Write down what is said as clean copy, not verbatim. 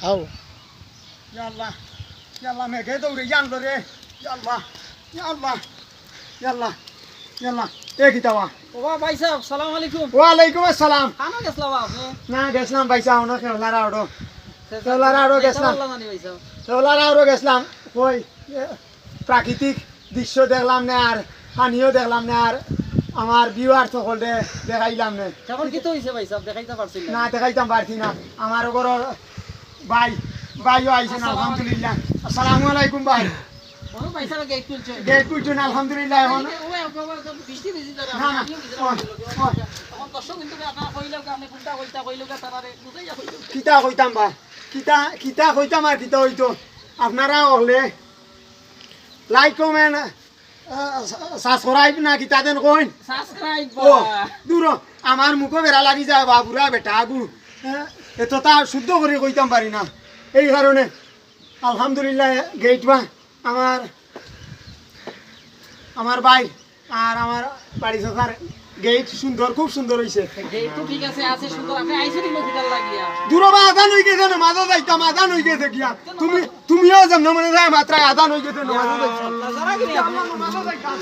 আও ইয়া আল্লাহ ইয়া আল্লাহ মেঘে দৌড়ে জানলো রে ইয়া আল্লাহ ইয়া আল্লাহ ইয়া আল্লাহ ইয়া আল্লাহ এ কিতাবা ও ভাই সাহেব সালাম আলাইকুম ওয়ালাইকুম আসসালাম খানা গেছলা আপনি না গেছিলাম পয়সা অন্য খেলার আউডো খেলার আউডো গেছিলাম ভাই সাহেব খেলার আউডো গেছিলাম ওই প্রাকৃতিক দৃশ্য দেখলাম না আর পানিও দেখলাম না আর আমার ভিউয়ার সকলে দেখাইলাম না কেমন কি তো হইছে ভাই সাহেব দেখাইতে পারছিলেন না দেখাইতাম পারছি না আমার ঘর ভাইও আইছেন আলহামদুলিল্লাহ আসসালামু আলাইকুম ভাই ও ভাই সাহেব গেট খুলছে গেট কুইটুন আলহামদুলিল্লাহ এখন বৃষ্টি বেশি ধরে না না এখন দর্শক কিন্তু আপনার কইলেও আপনি কোনটা কইতা কইলেও তারারে বুঝাইয়া কইলো কিতা কইতাম বা কিতা কইতাম আর কিতা হইতো আপনারা হলে লাইক কমেন্ট সাবস্ক্রাইব না কিতা দেন কইন সাবস্ক্রাইব ও দূর আমার মুখে বেড়া লাগি যায় বাবুরা বেটা আগু এত তা শুদ্ধ করে কইতাম পারি না এই কারণে আলহামদুলিল্লাহ গেট বা আমার ভাই আর আমার বাড়ি সরকার গেট সুন্দর খুব সুন্দর হয়েছে গেট তো ঠিক আছে আছে সুন্দর আপনি আইছেন হসপিটাল লাগিয়া দূরবা আদান হয়ে গেছে না মাঝে যাইতাম আদান হয়ে গেছে গিয়া তুমিও যেমন মানে যায় মাত্রায় আদান হয়ে গেছে না মাঝে যাইতাম যারা কি মাঝে যাইতাম